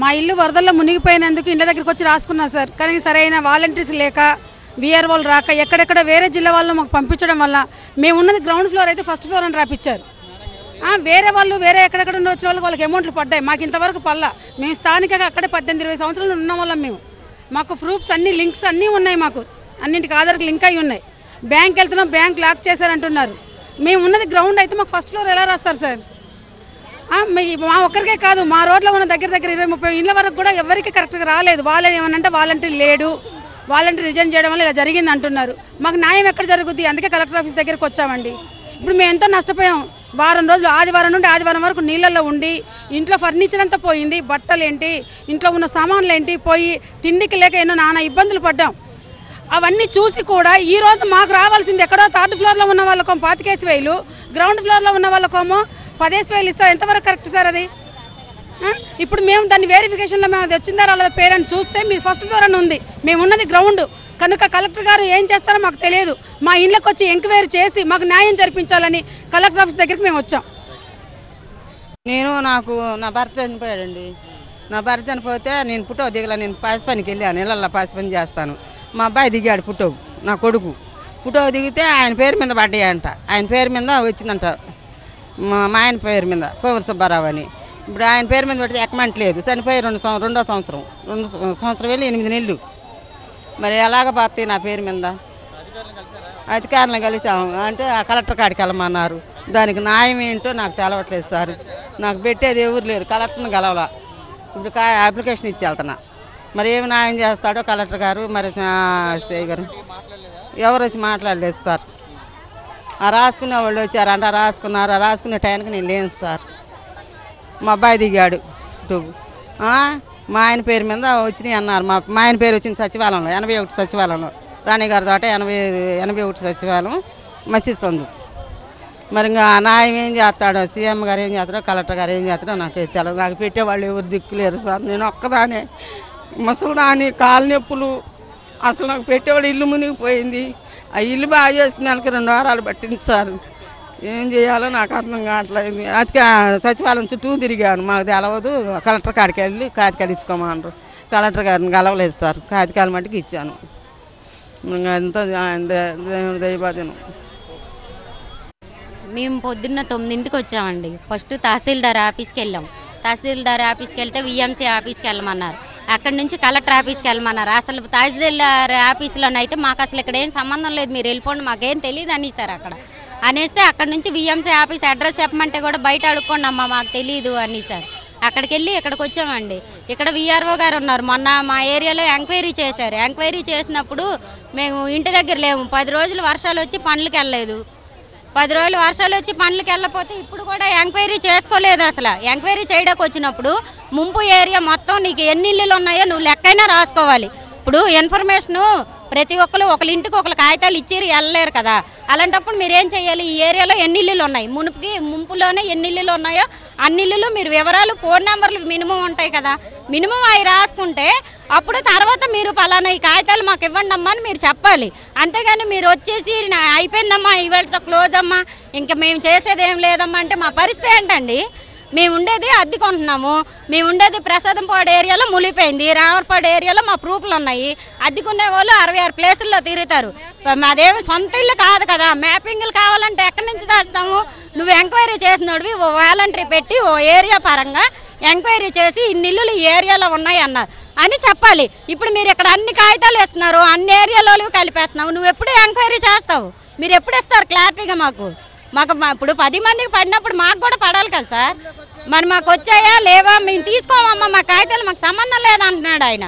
మా ఇల్లు వరదల్లో మునిగిపోయినందుకు ఇంటి దగ్గరికి వచ్చి రాసుకున్నారు సార్. కానీ సరైన వాలంటీర్స్ లేక వీఆర్ఓలు రాక ఎక్కడెక్కడ వేరే జిల్లా వాళ్ళు మాకు పంపించడం వల్ల మేము ఉన్నది గ్రౌండ్ ఫ్లోర్ అయితే ఫస్ట్ ఫ్లోర్ అని రాపిచ్చారు. వేరే వాళ్ళు వేరే ఎక్కడెక్కడ వచ్చిన వాళ్ళకి అమౌంట్లు పడ్డాయి, మాకు ఇంతవరకు పల్లా. మేము స్థానికంగా అక్కడే 18-20 సంవత్సరాలు ఉన్న వాళ్ళం మేము. మాకు ప్రూఫ్స్ అన్నీ లింక్స్ అన్నీ ఉన్నాయి, మాకు అన్నింటికి ఆధార్కి లింక్ అయ్యి ఉన్నాయి. బ్యాంక్ వెళ్తున్నాం, బ్యాంక్ లాక్ చేశారంటున్నారు. మేము ఉన్నది గ్రౌండ్ అయితే మాకు ఫస్ట్ ఫ్లోర్ ఎలా రాస్తారు సార్? మా ఒక్కరికే కాదు, మా రోడ్లో ఉన్న దగ్గర 20-30 ఇళ్ళ వరకు కూడా ఎవరికి కరెక్ట్గా రాలేదు. వాళ్ళు ఏమనంటే వాలంటీర్ లేడు, వాలంటీర్ రిజైన్ చేయడం వల్ల ఇలా జరిగింది అంటున్నారు. మాకు న్యాయం ఎక్కడ జరుగుద్ది? అందుకే కలెక్టర్ ఆఫీస్ దగ్గరికి వచ్చామండి. ఇప్పుడు మేము ఎంతో నష్టపోయాం. వారం రోజులు, ఆదివారం నుండి ఆదివారం వరకు నీళ్ళల్లో ఉండి ఇంట్లో ఫర్నిచర్ అంతా పోయింది, బట్టలు ఏంటి, ఇంట్లో ఉన్న సామాన్లు ఏంటి పోయి, తిండికి లేక ఎన్నో నానా ఇబ్బందులు పడ్డాం. అవన్నీ చూసి కూడా ఈరోజు మాకు రావాల్సింది ఎక్కడో 3rd ఫ్లోర్లో ఉన్న వాళ్ళకో 25,000, గ్రౌండ్ ఫ్లోర్లో ఉన్న వాళ్ళకేమో 15,000 ఇస్తారు. ఎంతవరకు కరెక్ట్ సార్ అది? ఇప్పుడు మేము దాన్ని వెరిఫికేషన్లో మేము అది వచ్చిందా రాలేదా పేరెంట్ చూస్తే మీరు ఫస్ట్ ఫ్లోర్ అని ఉంది, మేము ఉన్నది గ్రౌండ్ కనుక కలెక్టర్ గారు ఏం చేస్తారో మాకు తెలియదు. మా ఇళ్ళకి వచ్చి ఎంక్వైరీ చేసి మాకు న్యాయం జరిపించాలని కలెక్టర్ ఆఫీస్ దగ్గరికి మేము వచ్చాం. నాకు నా భర్త చనిపోయాడండి. నా భర్త చనిపోతే నేను పుట్టో దిగల, నేను పాసి పనికి వెళ్ళాను, ఇళ్ళల్లో పాసి పని చేస్తాను. మా అబ్బాయి దిగాడు పుట్టో, నా కొడుకు పుట్టో దిగితే ఆయన పేరు మీద పడ్డాయంట. ఆయన పేరు మీద వచ్చిందంట, మా ఆయన పేరు మీద కోవూరు సుబ్బారావు అని. ఇప్పుడు ఆయన పేరు మీద పెడితే ఎక్కమంట లేదు, చనిపోయి రెండో సంవత్సరం వెళ్ళి 8 నెలలు. మరి ఎలాగ పోతాయి నా పేరు మీద? అధికారులను కలిసాము అంటే ఆ కలెక్టర్ కాడికి వెళ్ళమన్నారు. దానికి న్యాయం ఏంటో నాకు తెలవట్లేదు సార్. నాకు పెట్టేది ఎవరు లేరు, కలెక్టర్ని కలవాల. ఇప్పుడు అప్లికేషన్ ఇచ్చి వెళ్తున్నా, మరి ఏమి న్యాయం చేస్తాడో కలెక్టర్ గారు, మరి ఎస్ఐ గారు ఎవరు వచ్చి మాట్లాడలేదు సార్. రాసుకునే వాళ్ళు వచ్చారంట, రాసుకున్నారు. రాసుకునే టైంకి నేను లేను సార్. మా అబ్బాయి దిగాడు, మా ఆయన పేరు మీద వచ్చినాయి అన్నారు. మా ఆయన పేరు వచ్చింది సచివాలయంలో, 81 సచివాలయంలో, రాణిగారి తోట 81 సచివాలయం మసీద్ సందు. మరి ఇంకా న్యాయం ఏం చేస్తాడో, సీఎం గారు ఏం చేస్తాడో, కలెక్టర్ గారు ఏం చేస్తాడో నాకు తెలియదు. నాకు పెట్టేవాళ్ళు ఎవరు దిక్కులేరు సార్. నేను ఒక్కదానే ముసలిదాని, కాలు నొప్పులు, అసలు నాకు పెట్టేవాడు ఇల్లు మునిగిపోయింది. ఆ ఇల్లు బాగా చేసుకునే వాళ్ళకి 2 వారాలు పట్టింది సార్. ఏం చేయాలో నాకు అర్థం కావట్లేదు. అతిగా సచివాలయం చుట్టూ తిరిగాను, మాకు తెలవదు. కలెక్టర్ కాడికి వెళ్ళి కాగితాలు ఇచ్చుకోమన్నారు. కలెక్టర్ గారిని కలవలేదు సార్, కాగితాలు మట్టుకు ఇచ్చాను. అంతా దయబాధను. మేము పొద్దున్న 9ంటికి వచ్చామండి. ఫస్ట్ తహసీల్దార్ ఆఫీస్కి వెళ్ళాం. తహసీల్దార్ ఆఫీస్కి వెళ్తే విఎంసీ ఆఫీస్కి వెళ్ళమన్నారు. అక్కడి నుంచి కలెక్టర్ ఆఫీస్కి వెళ్ళమన్నారు. అసలు తహసీల్దార్ ఆఫీస్లోనైతే మాకు అసలు ఇక్కడ ఏం సంబంధం లేదు, మీరు వెళ్ళిపోండి, మాకేం తెలియదు అనేసారు. అక్కడ అనేస్తే అక్కడ నుంచి విఎంసీ ఆఫీస్ అడ్రస్ చెప్పమంటే కూడా బయట అడుక్కోండి అమ్మా మాకు తెలియదు అనేసారు. అక్కడికి వెళ్ళి ఇక్కడికి వచ్చామండి. ఇక్కడ వీఆర్ఓ గారు ఉన్నారు, మొన్న మా ఏరియాలో ఎంక్వైరీ చేశారు. ఎంక్వైరీ చేసినప్పుడు మేము ఇంటి దగ్గర లేము. 10 రోజులు వర్షాలు వచ్చి పనులకు వెళ్ళలేదు. 10 రోజులు వర్షాలు వచ్చి పనులకు వెళ్ళకపోతే ఇప్పుడు కూడా ఎంక్వైరీ చేసుకోలేదు. అసలు ఎంక్వైరీ చేయడానికి వచ్చినప్పుడు ముంపు ఏరియా మొత్తం నీకు ఎన్ని ఇల్లులు ఉన్నాయో నువ్వు లెక్కైనా రాసుకోవాలి. ఇప్పుడు ఇన్ఫర్మేషను ప్రతి ఒక్కరు ఒకరి ఇంటికి ఒకరు కాగితాలు ఇచ్చి వెళ్ళలేరు కదా. అలాంటప్పుడు మీరు ఏం చేయాలి? ఈ ఏరియాలో ఎన్ని ఇల్లులు ఉన్నాయి, ముంపులోనే ఎన్ని ఇల్లులు ఉన్నాయో అన్ని ఇల్లులు మీరు వివరాలు, ఫోన్ నెంబర్లు మినిమం ఉంటాయి కదా, మినిమం అవి రాసుకుంటే అప్పుడు తర్వాత మీరు పలానా ఈ కాగితాలు మాకు ఇవ్వండి అమ్మా అని మీరు చెప్పాలి. అంతేగాని మీరు వచ్చేసి అయిపోయిందమ్మా ఇవాళతో క్లోజ్ అమ్మా ఇంకా మేము చేసేది ఏం లేదమ్మా అంటే మా పరిస్థితి ఏంటండి? మేము ఉండేది అద్దెకుంటున్నాము. మేము ఉండేది ప్రసాదంపాడు ఏరియాలో మునిగిపోయింది, రావర్పాడు ఏరియాలో మా ప్రూఫ్లు ఉన్నాయి. అద్దెకునే వాళ్ళు 66 ప్లేసుల్లో తిరుగుతారు. మాదేమి సొంత ఇల్లు కాదు కదా. మ్యాపింగ్లు కావాలంటే ఎక్కడి నుంచి తెస్తాము? నువ్వు ఎంక్వైరీ చేసినోడివి ఓ వాలంటరీ పెట్టి ఓ ఏరియా పరంగా ఎంక్వైరీ చేసి ఇన్ని ఇల్లులు ఈ ఏరియాలో ఉన్నాయి అన్నారు అని చెప్పాలి. ఇప్పుడు మీరు ఇక్కడ అన్ని కాగితాలు ఇస్తున్నారు, అన్ని ఏరియాలో కలిపేస్తున్నావు. నువ్వు ఎప్పుడు ఎంక్వైరీ చేస్తావు? మీరు ఎప్పుడు ఇస్తారు క్లారిటీగా? మాకు ఇప్పుడు 10 మందికి పడినప్పుడు మాకు కూడా పడాలి కదా సార్. మరి మాకు వచ్చాయా లేవా మేము తీసుకోమమ్మా, మా కాగితాలు మాకు సంబంధం లేదంటున్నాడు ఆయన.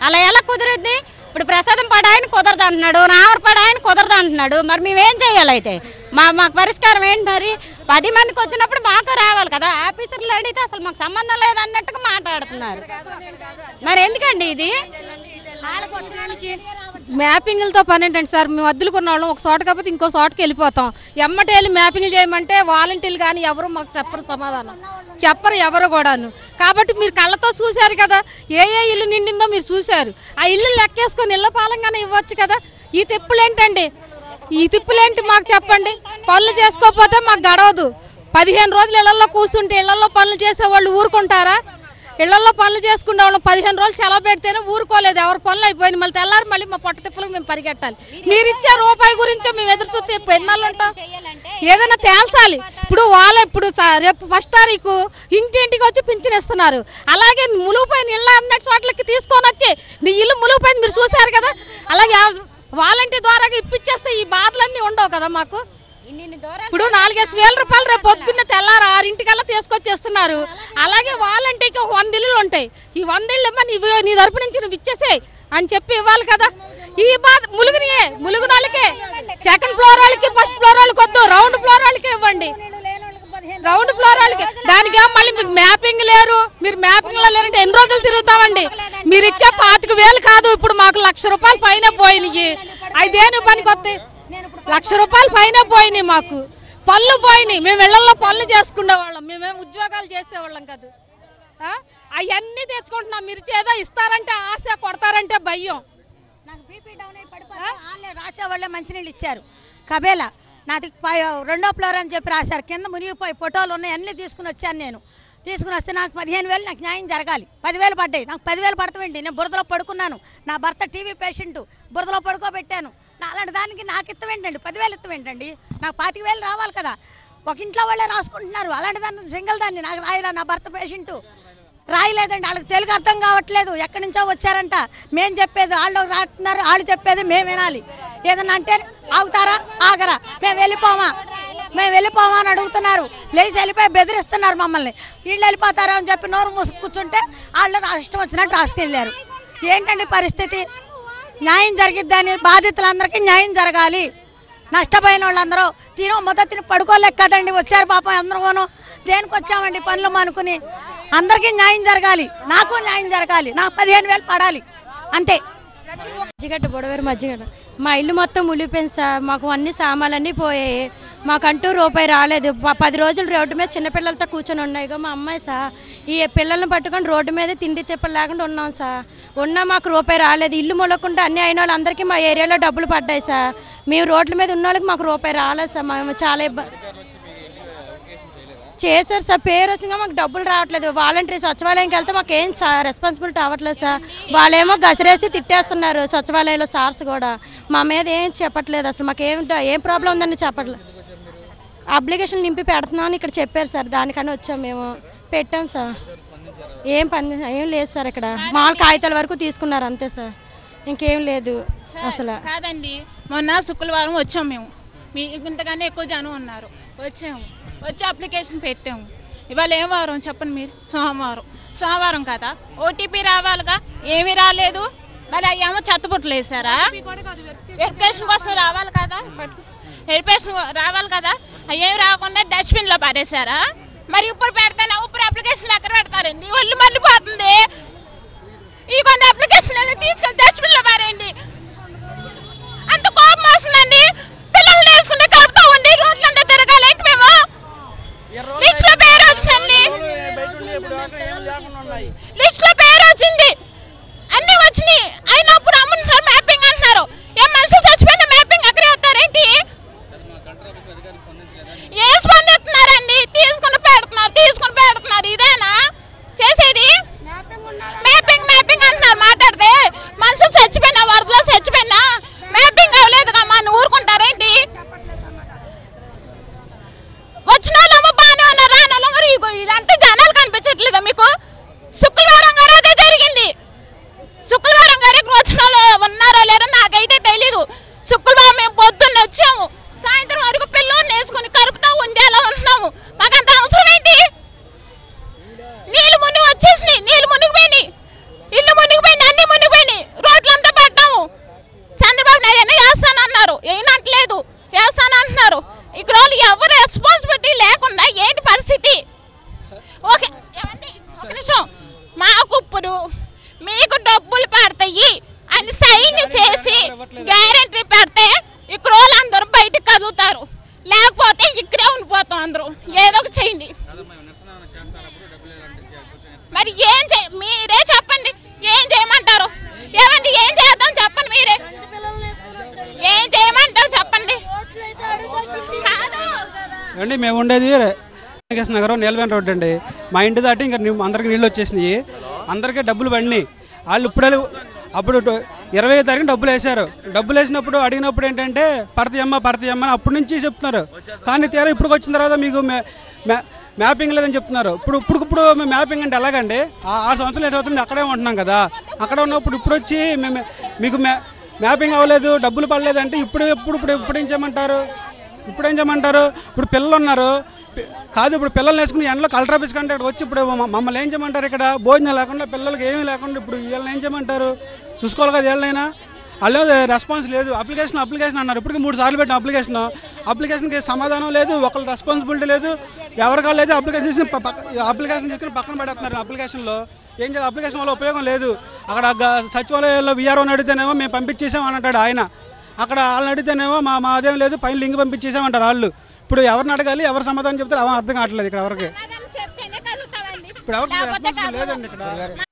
అలా ఎలా కుదురుద్ది? ఇప్పుడు ప్రసాదం పడాయని కుదరదు అంటున్నాడు, రావర్ పడాయని కుదరదు అంటున్నాడు. మరి మేమేం చేయాలి? అయితే మాకు పరిష్కారం ఏంటి? మరి 10 మందికి వచ్చినప్పుడు మాకు రావాలి కదా. ఆఫీసర్లు అడిగితే అసలు మాకు సంబంధం లేదన్నట్టుగా మాట్లాడుతున్నారు. మరి ఎందుకండి ఇది? మ్యాపింగ్లతో పని ఏంటంటే సార్, మేము అద్దులుకున్న వాళ్ళం ఒక చోట కాకపోతే ఇంకో చోటకి వెళ్ళిపోతాం. ఎమ్మటే వెళ్ళి మ్యాపింగ్లు చేయమంటే వాలంటీర్లు కానీ ఎవరు మాకు చెప్పరు, సమాధానం చెప్పరు ఎవరు కూడాను. కాబట్టి మీరు కళ్ళతో చూశారు కదా ఏ ఇల్లు నిండిందో మీరు చూశారు. ఆ ఇల్లు లెక్కేసుకొని ఇళ్ళ పాలంగానే ఇవ్వచ్చు కదా. ఈ తిప్పులేంటండి? ఈ తిప్పులేంటి మాకు చెప్పండి. పనులు చేసుకోకపోతే మాకు గడవదు. 15 రోజులు ఇళ్లలో కూర్చుంటే ఇళ్లలో పనులు చేసేవాళ్ళు ఊరుకుంటారా? ఇళ్లలో పనులు చేసుకునే వాళ్ళం 15 రోజులు సెలవు పెడితేనే ఊరుకోలేదు, ఎవరి పనులు అయిపోయింది. మళ్ళీ తెల్లారి మళ్ళీ మా పొట్ట తిప్పలకు మేము పరిగెట్టాలి. మీరు ఇచ్చే రూపాయి గురించి మేము ఎదురు చూస్తే ఎన్నాళ్ళు ఉంటాం? ఏదైనా తేల్చాలి. ఇప్పుడు రేపు 1వ తారీఖు ఇంటింటికి వచ్చి పింఛన్ ఇస్తున్నారు. అలాగే ములుగుపోయిన ఇళ్ళ అన్నట్టు చోట్లకి తీసుకొని వచ్చి నీ ఇల్లు ములుగుపోయింది మీరు చూశారు కదా, అలాగే వాలంటీర్ ద్వారా ఇప్పించేస్తే ఈ బాధలన్నీ ఉండవు కదా మాకు. ఇప్పుడు 4,500 రూపాయలు రేపు పొద్దున్న తెల్లారు 6 తీసుకొచ్చేస్తున్నారు. అలాగే వాలంటీర్కి 100 ఇళ్ళు ఉంటాయి. ఈ 100 ఇళ్ళు నీ తరపు నుంచి నువ్వు ఇచ్చేసేయి అని చెప్పి ఇవ్వాలి కదా. ఈ బాధ ములుగు వాళ్ళకే, 2nd ఫ్లోర్ వాళ్ళకి, 1st ఫ్లోర్ వాళ్ళకి వద్దు, రౌండ్ ఫ్లోర్ వాళ్ళకి ఇవ్వండి. రౌండ్ ఫ్లోర్ వాళ్ళకి దానికి మళ్ళీ మీకు మ్యాపింగ్ లేరు. మీరు మ్యాపింగ్ లో లేరంటే ఎన్ని రోజులు తిరుగుతామండి? మీరు ఇచ్చే 25,000 కాదు, ఇప్పుడు మాకు 1,00,000 రూపాయలు పైన పోయినాయి. అదేను పనికి వస్తాయి. 1,00,000 రూపాయలు పైన పోయినాయి. మాకు పళ్ళు పోయినాయి. మేము ఇళ్లలో పనులు చేసుకునేవాళ్ళం, మేమేం ఉద్యోగాలు చేసేవాళ్ళం కాదు. అవన్నీ తెచ్చుకుంటున్నాం. మీరు ఏదో ఇస్తారంటే ఆశ, కొడతారంటే భయం. నాకు బీపీ డౌన్ అయి పడిపోయి రాసేవాళ్ళే మంచినీళ్ళు ఇచ్చారు. కబేలా నాది 2వ ఫ్లోర్ అని చెప్పి రాశారు. కింద మునిగిపోయి ఫోటోలు ఉన్నాయి, అన్నీ తీసుకుని వచ్చాను. నేను తీసుకుని వస్తే నాకు 15,000 నాకు న్యాయం జరగాలి. 10,000 పడ్డాయి. నాకు 10,000 పడతామండి. నేను బురదలో పడుకున్నాను. నా భర్త టీవీ పేషెంట్, బురదలో పడుకోబెట్టాను. అలాంటి దానికి నాకు ఇత్తమేంటండి? 10,000 ఇత్తమేంటండి? నాకు 25,000 రావాలి కదా. ఒక ఇంట్లో వాళ్ళే రాసుకుంటున్నారు. అలాంటి దాన్ని సింగిల్ దాన్ని నాకు రాయిరా. నా భర్త పేషెంట్ రాయలేదండి. వాళ్ళకి తెలుగు అర్థం కావట్లేదు. ఎక్కడి నుంచో వచ్చారంట. మేము చెప్పేది వాళ్ళు రాస్తున్నారు, వాళ్ళు చెప్పేది మేము వినాలి. ఏదన్నా అంటే ఆగుతారా, ఆగరా, మేము వెళ్ళిపోమా అని అడుగుతున్నారు. లేచి వెళ్ళిపోయి బెదిరిస్తున్నారు మమ్మల్ని. వీళ్ళు వెళ్ళిపోతారా అని చెప్పి నోరు మూసుకు కూర్చుంటే వాళ్ళు ఇష్టం వచ్చినట్టు రాసుకెళ్ళారు. ఏంటండి పరిస్థితి? న్యాయం జరిగిద్దని బాధితులందరికీ న్యాయం జరగాలి. నష్టపోయిన వాళ్ళందరూ మొదటిని పడుకోలేక కదండి వచ్చారు పాపం. అందరూను దేనికి వచ్చామండి? పనులు మానుకుని. అందరికీ న్యాయం జరగాలి, నాకు న్యాయం జరగాలి. నాకు 15,000 పడాలి అంతే. మజ్జిగడ్డ బొడవేరు మజ్జిగడ్డ మా ఇల్లు మొత్తం ములిపోయింది సార్. మాకు అన్ని సామాన్లన్నీ పోయాయి. మాకంటూ రూపాయి రాలేదు. 10 రోజులు రోడ్డు మీద చిన్నపిల్లలతో కూర్చొని ఉన్నాయి. మా అమ్మాయి సార్ ఈ పిల్లల్ని పట్టుకొని రోడ్డు మీద తిండి తిప్పలు లేకుండా ఉన్నాం సార్. మాకు రూపాయి రాలేదు. ఇల్లు మొలకుండా అన్ని అయిన వాళ్ళందరికీ మా ఏరియాలో డబ్బులు పడ్డాయి సార్. మేము రోడ్ల మీద ఉన్న వాళ్ళకి మాకు రూపాయి రాలేదు సార్. మేము చాలా ఇబ్బంది చేశారు సార్. పేరు వచ్చిందా మాకు డబ్బులు రావట్లేదు. వాలంటీర్ సచివాలయంకి వెళ్తే మాకు ఏం రెస్పాన్సిబిలిటీ అవ్వట్లేదు సార్. వాళ్ళేమో గసిరేసి తిట్టేస్తున్నారు సచివాలయంలో సార్స్ కూడా. మా మీద ఏం చెప్పట్లేదు అసలు. మాకు ఏం ప్రాబ్లం ఉందని చెప్పట్లేదు. అప్లికేషన్ నింపి పెడుతున్నామని ఇక్కడ చెప్పారు సార్. దానికని వచ్చాం, మేము పెట్టాం సార్. ఏం లేదు సార్. ఇక్కడ మామూలు కాగితాల వరకు తీసుకున్నారు అంతే సార్, ఇంకేం లేదు అసలు. కాదండి, మొన్న శుక్రవారం వచ్చాము మేము. ఇంతకన్నా ఎక్కువ జనం ఉన్నారు. వచ్చి అప్లికేషన్ పెట్టాము. ఇవాళ ఏం వారం చెప్పండి మీరు? సోమవారం కదా. ఓటీపీ రావాలిగా, ఏమీ రాలేదు. మరి అయ్యేమో చెత్తబుట్టలు వేసారా? వెరిఫికేషన్ కోసం రావాలి కదా, వెరిఫికేషన్ రావాలి కదా. అయ్యేమి రాకుండా డస్ట్బిన్లో పడేశారా? మరి ఇప్పుడు పెడతానా? ఇప్పుడు అప్లికేషన్లు ఎక్కడ పెడతారండి? ఒళ్ళు మళ్ళీపోతుంది. ఈ కొన్ని అప్లికేషన్ తీసుకొని డస్ట్బిన్లో పారేయండి. అంత కోపం వస్తుందండి. పిల్లల్ని వేసుకుంటే కలుపుతా ఉండి రోడ్లంటే తిరగాలేంటి మేము? లిస్ట్ లో పేరు వచ్చిందండి, లిస్ట్ లో పేరు వచ్చింది, అన్ని వచ్చినాయి. అయినప్పుడు అమ్ముతున్నారు, మ్యాపింగ్ అంటున్నారు. ఏం మనుషులు చచ్చిపోయిన మ్యాపింగ్ అక్కడే వస్తారేంటి? ఏ స్పందిస్తున్నారండి? తీసుకుని పెడుతున్నారు. ఇదేనా చేసేది? మ్యాపింగ్ అంటున్నారు. మాట్లాడితే మనుషులు చచ్చిపోయినా, వరదలో చచ్చిపోయినా మ్యాపింగ్ అవ్వలేదుగా మన ఊరుకుంటారేంటి? వచ్చిన వాళ్ళేమో బాగానే ఉన్నారు, రానోళ్ళేమో ఇదంతా జనాలు కనిపించట్లేదా మీకు? శుక్రవారం గారు అదే జరిగింది. శుక్రవారం గారు ఇక్కడ వచ్చిన వాళ్ళు ఉన్నారో లేరో నాకైతే తెలీదు. శుక్రవారం మేము పొద్దున్న వచ్చాము, సాయంత్రం వరకు పిల్లల్ని వేసుకుని కరుపుతా ఉండేలా ఉంటున్నాము. మాకంత అవసరం ఏంటి? నీళ్ళు మునిగి వచ్చేసినాయి, నీళ్ళు మునిగిపోయినాయి, ఇల్లు మునిగిపోయింది, అన్ని మునిగిపోయినాయి, రోడ్లంతా పడ్డాము. చంద్రబాబు నాయుడు వేస్తానన్నారు, ఏనంటలేదు, వేస్తానంటున్నారు. ఇక్కడ వాళ్ళు ఎవరు రెస్పాన్సిబిలిటీ లేకుండా ఏంటి పరిస్థితి? ఓకే ఒక నిమిషం. మాకు ఇప్పుడు మీకు డబ్బులు పడతాయి అని సైన్ చేసి గ్యారెంటీ పెడితే ఇక్కడ వాళ్ళు అందరూ బయటకు కదులుతారు, లేకపోతే ఇక్కడే ఉండిపోతాం అందరూ. ఏదో ఒక చేయండి. మరి మీరే చెప్పండి, ఏం చేయమంటారు? ఏమండి ఏం చేద్దాం చెప్పండి, మీరే ఏం చేయమంటారు చెప్పండి. అండి మేము ఉండేది నగరం నీలవేణి రోడ్ అండి. మా ఇంటి దాటి ఇంకా అందరికీ నీళ్ళు వచ్చేసినాయి, అందరికీ డబ్బులు పడినాయి. వాళ్ళు అప్పుడు 20వ తారీఖున డబ్బులు వేశారు. డబ్బులు వేసినప్పుడు అడిగినప్పుడు ఏంటంటే పడతాయమ్మా అని అప్పటి నుంచి చెప్తున్నారు. కానీ తీరా ఇప్పుడు వచ్చిన తర్వాత మీకు మ్యాపింగ్ లేదని చెప్తున్నారు. ఇప్పుడు మ్యాపింగ్ అంటే ఎలాగండి? 6 సంవత్సరాలు 7 సంవత్సరాలు అక్కడే ఉంటున్నాం కదా, అక్కడ ఉన్నప్పుడు ఇప్పుడు వచ్చి మీకు మ్యాపింగ్ అవ్వలేదు, డబ్బులు పడలేదు అంటే ఇప్పుడు ఏం చేయమంటారు? ఇప్పుడు పిల్లలు ఉన్నారు కాదు, ఇప్పుడు పిల్లలు నేర్చుకుని ఎండలో కలెక్టర్ ఆఫీస్ కంటే వచ్చి ఇప్పుడు మమ్మల్ని ఏం చేయమంటారు? ఇక్కడ భోజనం లేకుండా పిల్లలకి ఏమీ లేకుండా ఇప్పుడు వీళ్ళని ఏం చేయమంటారు? చూసుకోవాలి కదా వీళ్ళైనా. వాళ్ళు రెస్పాన్స్ లేదు. అప్లికేషన్ అన్నారు, ఇప్పటికి 3 సార్లు పెట్టిన అప్లికేషన్కి సమాధానం లేదు, ఒకళ్ళ రెస్పాన్సిబిలిటీ లేదు, ఎవరికాలు లేదు. అప్లికేషన్ తీసుకుని పక్కన పడేస్తున్నారు. అప్లికేషన్లో ఏం చేయాలి? అప్లికేషన్ వల్ల ఉపయోగం లేదు. అక్కడ సచివాలయంలో వీఆర్ఓని అడిగితేనేమో మేము పంపించేసామని అంటాడు ఆయన, అక్కడ వాళ్ళని అడిగితేనేమో మాదేం లేదు, పైన లింక్ పంపించేసామంటారు వాళ్ళు. ఇప్పుడు ఎవరిని అడగాలి, ఎవరు సమాధానం చెప్తారు అర్థం కావట్లేదు ఇక్కడ ఎవరికి. ఇప్పుడు ఎవరికి రెస్పాన్సిబిలిటీ లేదండి ఇక్కడ.